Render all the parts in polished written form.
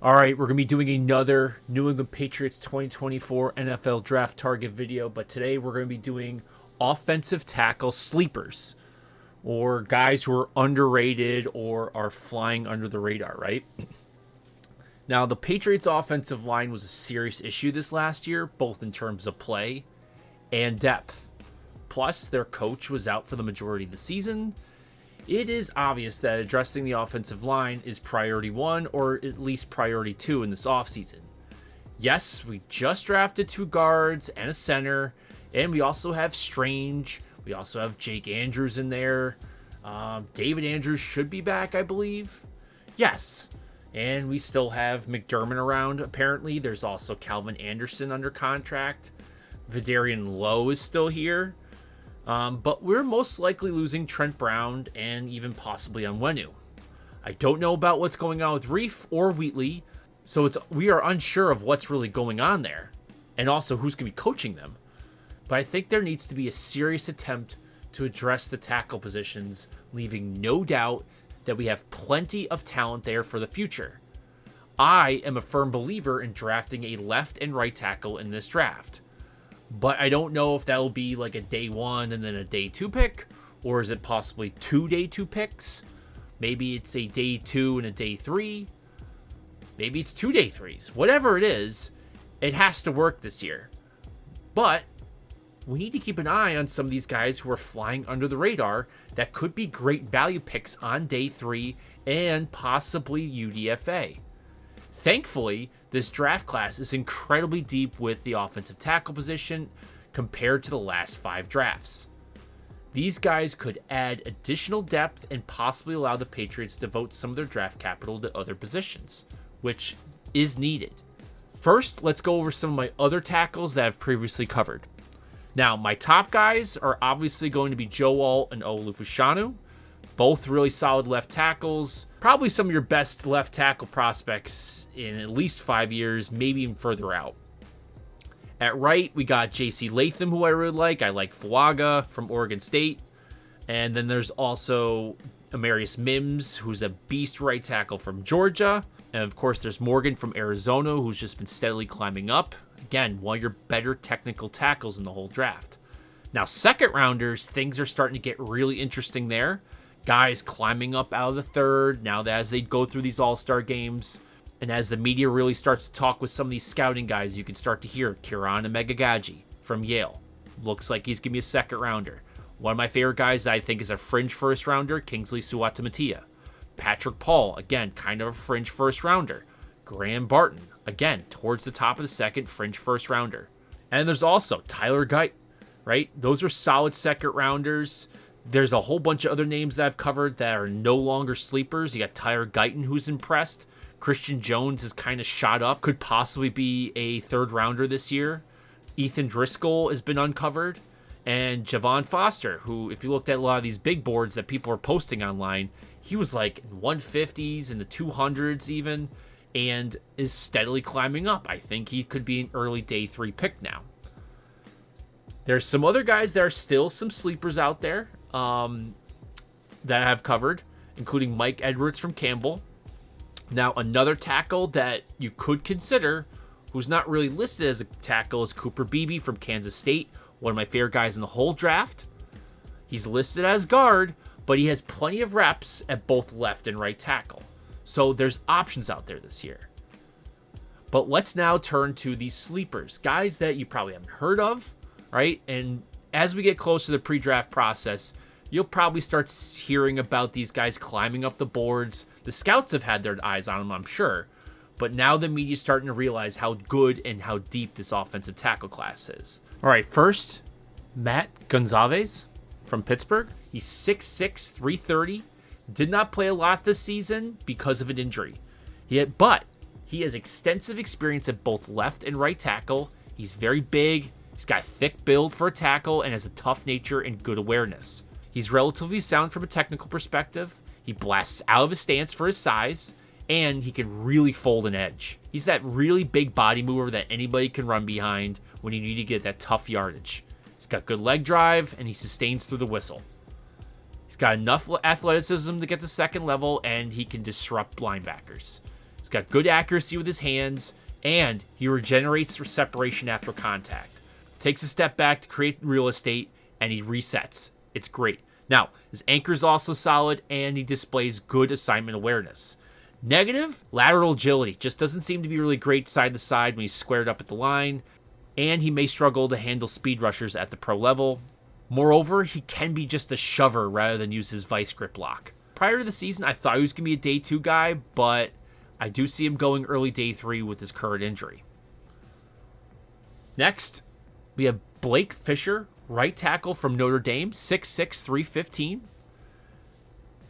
All right, we're going to be doing another New England Patriots 2024 NFL Draft Target video, but today we're going to be doing offensive tackle sleepers, or guys who are underrated or are flying under the radar, right? Now, the Patriots' offensive line was a serious issue this last year, both in terms of play and depth. Plus, their coach was out for the majority of the season. It is obvious that addressing the offensive line is priority 1 or at least priority 2 in this offseason. Yes, we just drafted 2 guards and a center, and we also have Strange. We also have Jake Andrews in there. David Andrews should be back, I believe. Yes. And we still have McDermott around, apparently. There's also Calvin Anderson under contract. Vederian Lowe is still here. But we're most likely losing Trent Brown and even possibly Onwenu. I don't know about what's going on with Reif or Wheatley, so we are unsure of what's really going on there, and also who's going to be coaching them. But I think there needs to be a serious attempt to address the tackle positions, leaving no doubt that we have plenty of talent there for the future. I am a firm believer in drafting a left and right tackle in this draft. But I don't know if that will be like a day 1 and then a day 2 pick, or is it possibly 2 day 2 picks? Maybe it's a day 2 and a day 3. Maybe it's 2 day 3s. Whatever it is, it has to work this year. But we need to keep an eye on some of these guys who are flying under the radar that could be great value picks on day 3 and possibly UDFA. Thankfully, this draft class is incredibly deep with the offensive tackle position compared to the last 5 drafts. These guys could add additional depth and possibly allow the Patriots to devote some of their draft capital to other positions, which is needed. First, let's go over some of my other tackles that I've previously covered. Now, my top guys are obviously going to be Joe Alt and Olufushanu. Both really solid left tackles. Probably some of your best left tackle prospects in at least 5 years, maybe even further out. At right, we got J.C. Latham, who I really like. I like Fuaga from Oregon State. And then there's also Amarius Mims, who's a beast right tackle from Georgia. And of course, there's Morgan from Arizona, who's just been steadily climbing up. Again, one of your better technical tackles in the whole draft. Now, second rounders, things are starting to get really interesting there. Guys climbing up out of the third now that as they go through these all-star games, and as the media really starts to talk with some of these scouting guys, you can start to hear Kieran Emegagaji from Yale. Looks like he's going to be a second rounder. One of my favorite guys that I think is a fringe first rounder, Kingsley Suatamatia. Patrick Paul, again, kind of a fringe first rounder. Graham Barton, again, towards the top of the second, fringe first rounder. And there's also Tyler Guyton, right? Those are solid second rounders. There's a whole bunch of other names that I've covered that are no longer sleepers. You got Tyler Guyton, who's impressed. Christian Jones is kind of shot up. Could possibly be a third rounder this year. Ethan Driscoll has been uncovered. And Javon Foster, who, if you looked at a lot of these big boards that people are posting online, he was like in 150s and the 200s even, and is steadily climbing up. I think he could be an early day 3 pick now. There's some other guys that are still some sleepers out there that I've covered, including Mike Edwards from Campbell. Now, another tackle that you could consider, who's not really listed as a tackle, is Cooper Beebe from Kansas State, one of my favorite guys in the whole draft. He's listed as guard, but he has plenty of reps at both left and right tackle. So there's options out there this year. But let's now turn to these sleepers, guys that you probably haven't heard of, right? And as we get closer to the pre-draft process, you'll probably start hearing about these guys climbing up the boards. The scouts have had their eyes on them, I'm sure. But now the media's starting to realize how good and how deep this offensive tackle class is. All right, first, Matt Goncalves from Pittsburgh. He's 6'6", 330. Did not play a lot this season because of an injury. But he has extensive experience at both left and right tackle. He's very big. He's got a thick build for a tackle and has a tough nature and good awareness. He's relatively sound from a technical perspective. He blasts out of his stance for his size, and he can really fold an edge. He's that really big body mover that anybody can run behind when you need to get that tough yardage. He's got good leg drive, and he sustains through the whistle. He's got enough athleticism to get to second level, and he can disrupt linebackers. He's got good accuracy with his hands, and he regenerates for separation after contact. Takes a step back to create real estate, and he resets. It's great. Now, his anchor is also solid, and he displays good assignment awareness. Negative, lateral agility. Just doesn't seem to be really great side to side when he's squared up at the line, and he may struggle to handle speed rushers at the pro level. Moreover, he can be just a shover rather than use his vice grip lock. Prior to the season, I thought he was going to be a day 2 guy, but I do see him going early day 3 with his current injury. Next, we have Blake Fisher, right tackle from Notre Dame, 6'6", 315.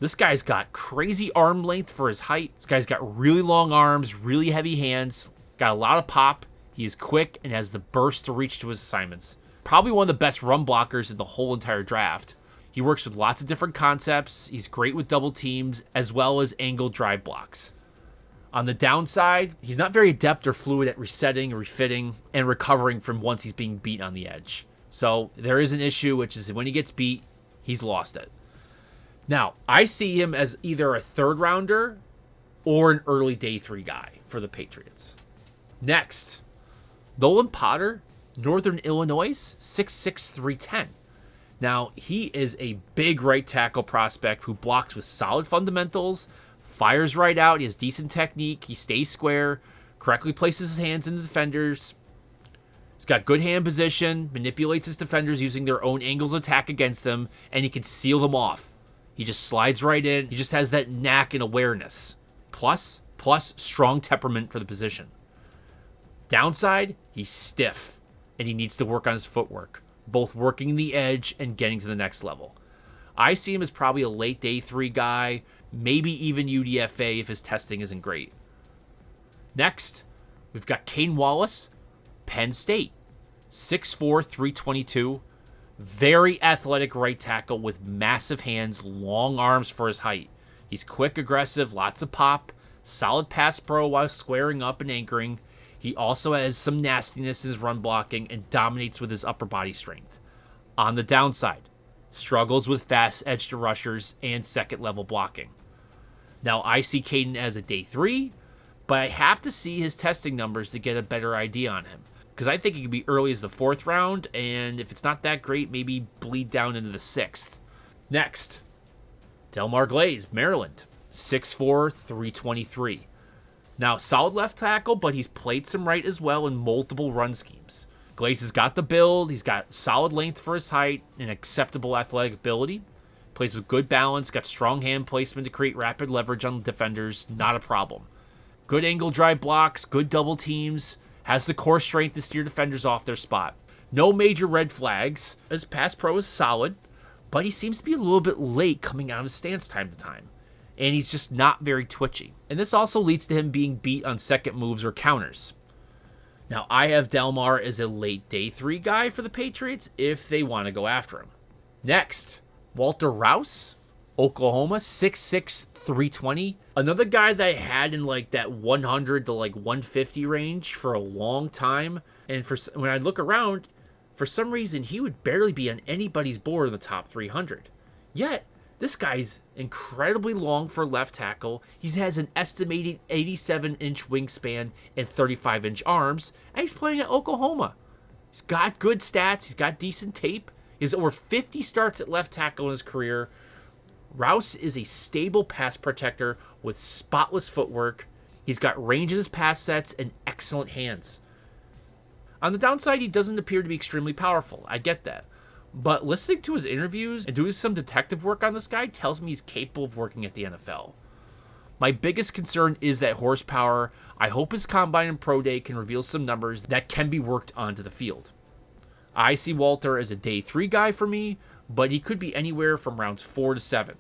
This guy's got crazy arm length for his height. This guy's got really long arms, really heavy hands, got a lot of pop. He is quick and has the burst to reach to his assignments. Probably one of the best run blockers in the whole entire draft. He works with lots of different concepts. He's great with double teams as well as angled drive blocks. On the downside, he's not very adept or fluid at resetting, refitting, and recovering from once he's being beat on the edge. So there is an issue, which is when he gets beat, he's lost it. Now, I see him as either a 3rd rounder or an early day 3 guy for the Patriots. Next, Nolan Potter, Northern Illinois, 6'6", 310. Now, he is a big right tackle prospect who blocks with solid fundamentals, fires right out, he has decent technique, he stays square, correctly places his hands in the defenders. He's got good hand position, manipulates his defenders using their own angles of attack against them, and he can seal them off. He just slides right in. He just has that knack and awareness. Plus strong temperament for the position. Downside, he's stiff, and he needs to work on his footwork, both working the edge and getting to the next level. I see him as probably a late day 3 guy, maybe even UDFA if his testing isn't great. Next, we've got Caedan Wallace, Penn State, 6'4", 322. Very athletic right tackle with massive hands, long arms for his height. He's quick, aggressive, lots of pop, solid pass pro while squaring up and anchoring. He also has some nastiness in his run blocking and dominates with his upper body strength. On the downside, struggles with fast edge to rushers and second level blocking. Now, I see Caedan as a day 3, but I have to see his testing numbers to get a better idea on him. Because I think he could be early as the 4th round, and if it's not that great, maybe bleed down into the 6th. Next, Delmar Glaze, Maryland, 6'4", 323. Now, solid left tackle, but he's played some right as well in multiple run schemes. Glaze has got the build, he's got solid length for his height, and acceptable athletic ability. Plays with good balance, got strong hand placement to create rapid leverage on defenders, not a problem. Good angle drive blocks, good double teams, has the core strength to steer defenders off their spot. No major red flags. His pass pro is solid, but he seems to be a little bit late coming out of his stance time to time. And he's just not very twitchy. And this also leads to him being beat on second moves or counters. Now, I have Delmar as a late day 3 guy for the Patriots if they want to go after him. Next, Walter Rouse, Oklahoma, 6'6", 320. Another guy that I had in like that 100 to like 150 range for a long time. And when I look around, for some reason, he would barely be on anybody's board in the top 300. Yet, this guy's incredibly long for left tackle. He has an estimated 87-inch wingspan and 35-inch arms, and he's playing at Oklahoma. He's got good stats. He's got decent tape. He has over 50 starts at left tackle in his career. Rouse is a stable pass protector with spotless footwork. He's got range in his pass sets and excellent hands. On the downside, he doesn't appear to be extremely powerful. I get that. But listening to his interviews and doing some detective work on this guy tells me he's capable of working at the NFL. My biggest concern is that horsepower. I hope his combine and pro day can reveal some numbers that can be worked onto the field. I see Walter as a day 3 guy for me, but he could be anywhere from rounds 4 to 7.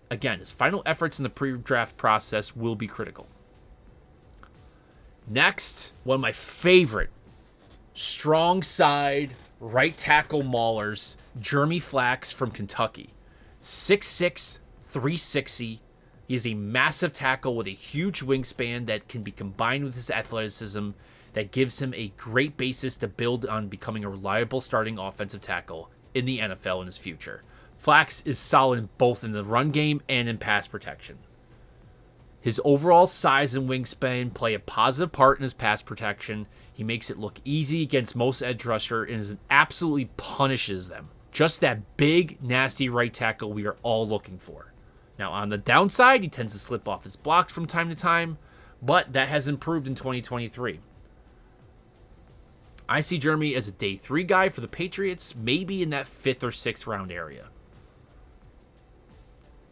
Again, his final efforts in the pre-draft process will be critical. Next, one of my favorite strong side right tackle maulers, Jeremy Flax from Kentucky. 6'6", 360. He is a massive tackle with a huge wingspan that can be combined with his athleticism that gives him a great basis to build on becoming a reliable starting offensive tackle in the NFL in his future. Flax is solid both in the run game and in pass protection. His overall size and wingspan play a positive part in his pass protection. He makes it look easy against most edge rusher and absolutely punishes them. Just that big, nasty right tackle we are all looking for. Now, on the downside, he tends to slip off his blocks from time to time, but that has improved in 2023. I see Jeremy as a day 3 guy for the Patriots, maybe in that 5th or 6th round area.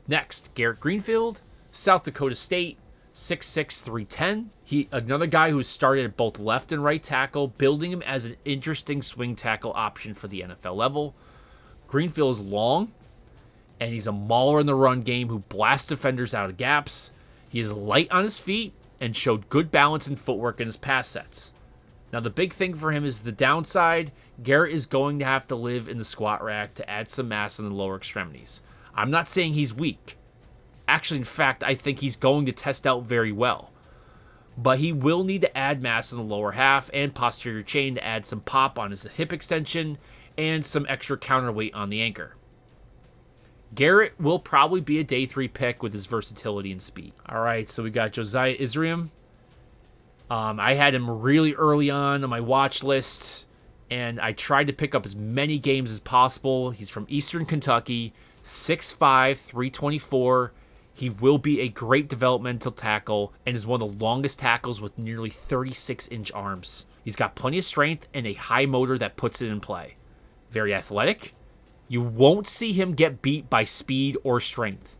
Next, Garret Greenfield, South Dakota State, 6'6", 310. Another guy who started at both left and right tackle, building him as an interesting swing tackle option for the NFL level. Greenfield is long, and he's a mauler in the run game who blasts defenders out of gaps. He is light on his feet and showed good balance and footwork in his pass sets. Now, the big thing for him is the downside. Garret is going to have to live in the squat rack to add some mass on the lower extremities. I'm not saying he's weak. Actually, in fact, I think he's going to test out very well. But he will need to add mass in the lower half and posterior chain to add some pop on his hip extension and some extra counterweight on the anchor. Garret will probably be a day 3 pick with his versatility and speed. All right, so we got Josiah Ezirim. I had him really early on my watch list, and I tried to pick up as many games as possible. He's from Eastern Kentucky, 6'5", 324. He will be a great developmental tackle and is one of the longest tackles with nearly 36-inch arms. He's got plenty of strength and a high motor that puts it in play. Very athletic. You won't see him get beat by speed or strength.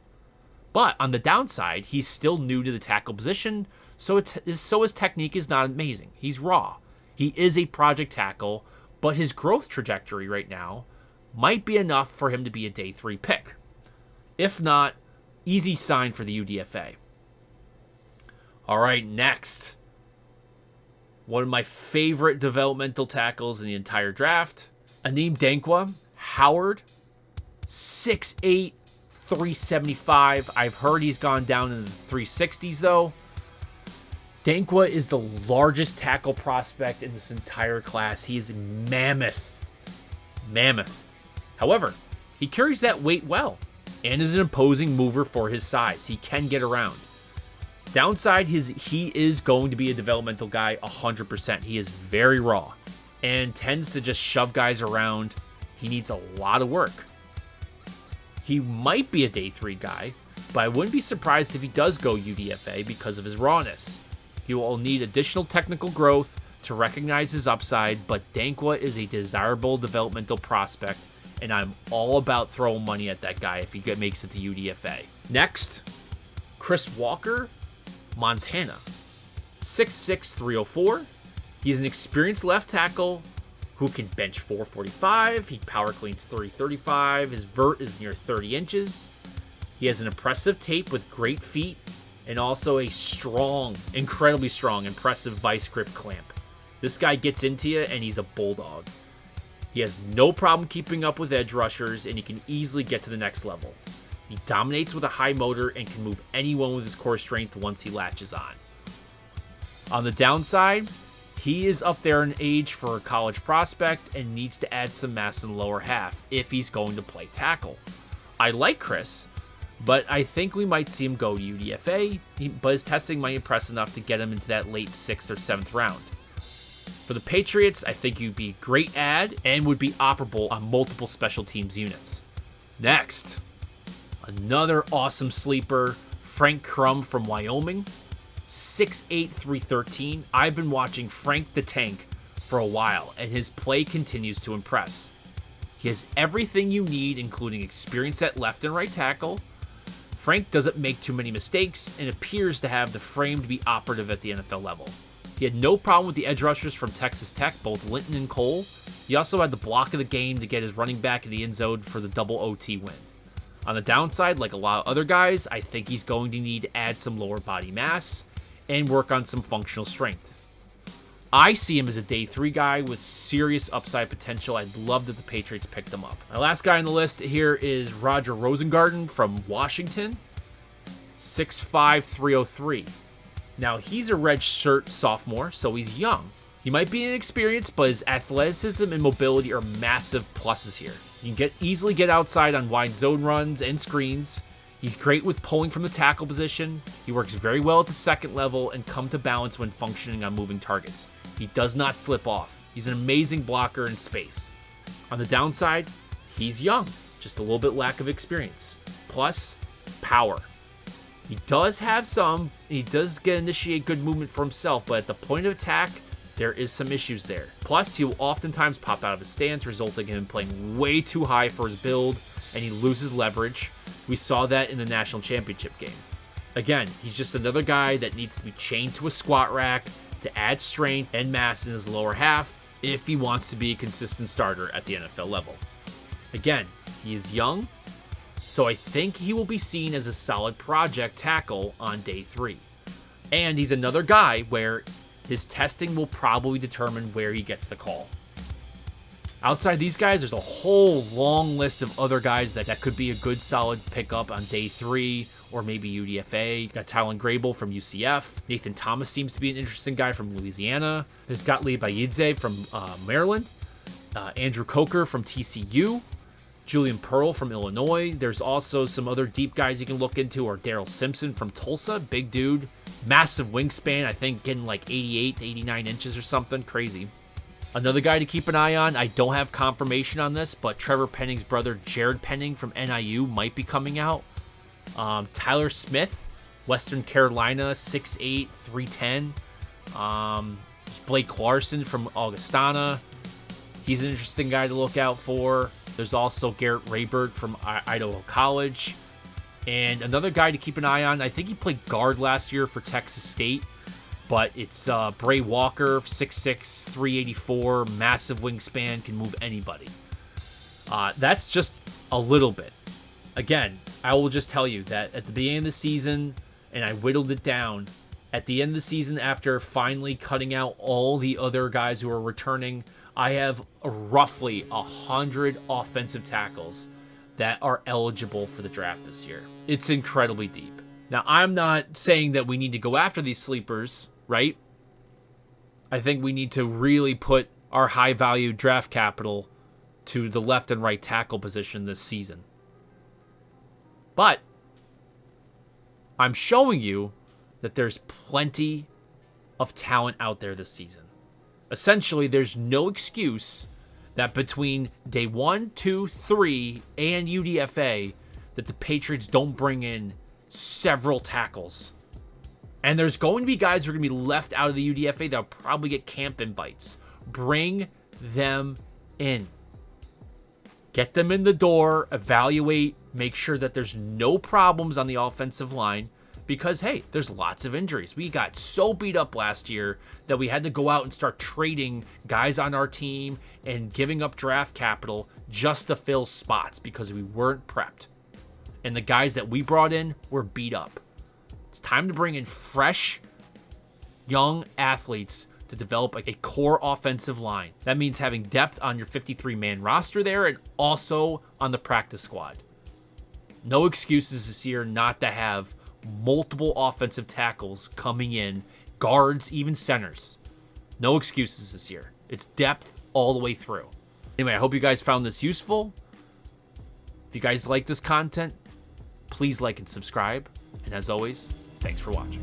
But on the downside, he's still new to the tackle position, so his technique is not amazing. He's raw. He is a project tackle, but his growth trajectory right now might be enough for him to be a day 3 pick. If not, easy sign for the UDFA. All right, next. One of my favorite developmental tackles in the entire draft, Anim Dankwah, Howard, 6'8", 375. I've heard he's gone down in the 360s, though. Dankwah is the largest tackle prospect in this entire class. He is mammoth. Mammoth. However, he carries that weight well and is an imposing mover for his size. He can get around. Downside, he is going to be a developmental guy 100%. He is very raw and tends to just shove guys around. He needs a lot of work. He might be a day 3 guy, but I wouldn't be surprised if he does go UDFA because of his rawness. He will need additional technical growth to recognize his upside, but Dankwah is a desirable developmental prospect, and I'm all about throwing money at that guy if he makes it to UDFA. Next, Chris Walker, Montana, 6'6", 304. He's an experienced left tackle who can bench 445. He power cleans 335. His vert is near 30 inches. He has an impressive tape with great feet and also a strong, incredibly strong, impressive vice grip clamp. This guy gets into you and he's a bulldog. He has no problem keeping up with edge rushers and he can easily get to the next level. He dominates with a high motor and can move anyone with his core strength once he latches on. On the downside, he is up there in age for a college prospect and needs to add some mass in the lower half if he's going to play tackle. I like Chris, but I think we might see him go to UDFA, but his testing might impress enough to get him into that late 6th or 7th round. For the Patriots, I think he'd be a great add and would be operable on multiple special teams units. Next, another awesome sleeper, Frank Crum from Wyoming, 6'8", 313. I've been watching Frank the Tank for a while, and his play continues to impress. He has everything you need, including experience at left and right tackle. Frank doesn't make too many mistakes and appears to have the frame to be operative at the NFL level. He had no problem with the edge rushers from Texas Tech, both Linton and Cole. He also had the block of the game to get his running back in the end zone for the double OT win. On the downside, like a lot of other guys, I think he's going to need to add some lower body mass and work on some functional strength. I see him as a day 3 guy with serious upside potential. I'd love that the Patriots picked him up. My last guy on the list here is Roger Rosengarten from Washington, 6'5", 303. Now, he's a redshirt sophomore, so he's young. He might be inexperienced, but his athleticism and mobility are massive pluses here. He can easily get outside on wide zone runs and screens. He's great with pulling from the tackle position. He works very well at the second level and come to balance when functioning on moving targets. He does not slip off. He's an amazing blocker in space. On the downside, he's young, just a little bit lack of experience. Plus, power. He does have some. He does initiate good movement for himself, but at the point of attack, there is some issues there. Plus, he will oftentimes pop out of his stance, resulting in him playing way too high for his build, and he loses leverage. We saw that in the national championship game. Again, he's just another guy that needs to be chained to a squat rack to add strength and mass in his lower half if he wants to be a consistent starter at the NFL level. Again, he is young, so I think he will be seen as a solid project tackle on day 3. And he's another guy where his testing will probably determine where he gets the call. Outside these guys, there's a whole long list of other guys that could be a good solid pickup on day 3 or maybe UDFA. You got Tylan Grable from UCF. Nathan Thomas seems to be an interesting guy from Louisiana. There's Gottlieb Ayedze from Maryland. Andrew Coker from TCU. Julian Pearl from Illinois. There's also some other deep guys you can look into, or Darrell Simpson from Tulsa. Big dude. Massive wingspan. I think getting like 88 to 89 inches or something. Crazy. Another guy to keep an eye on, I don't have confirmation on this, but Trevor Penning's brother, Jared Penning from NIU, might be coming out. Tyler Smith, Western Carolina, 6'8", 310. Blake Larson from Augustana. He's an interesting guy to look out for. There's also Garret Greenfield from Idaho College. And another guy to keep an eye on, I think he played guard last year for Texas State. But it's Bray Walker, 6'6", 384, massive wingspan, can move anybody. That's just a little bit. Again, I will just tell you that at the beginning of the season, and I whittled it down, at the end of the season, after finally cutting out all the other guys who are returning, I have roughly 100 offensive tackles that are eligible for the draft this year. It's incredibly deep. Now, I'm not saying that we need to go after these sleepers, right? I think we need to really put our high-value draft capital to the left and right tackle position this season. But I'm showing you that there's plenty of talent out there this season. Essentially, there's no excuse that between day 1, 2, 3, and UDFA that the Patriots don't bring in several tackles. And there's going to be guys who are going to be left out of the UDFA that will probably get camp invites. Bring them in. Get them in the door, evaluate, make sure that there's no problems on the offensive line. Because, hey, there's lots of injuries. We got so beat up last year that we had to go out and start trading guys on our team and giving up draft capital just to fill spots because we weren't prepped. And the guys that we brought in were beat up. It's time to bring in fresh, young athletes to develop a core offensive line. That means having depth on your 53-man roster there and also on the practice squad. No excuses this year not to have multiple offensive tackles coming in, guards, even centers. No excuses this year. It's depth all the way through. Anyway, I hope you guys found this useful. If you guys like this content, please like and subscribe. And as always, thanks for watching.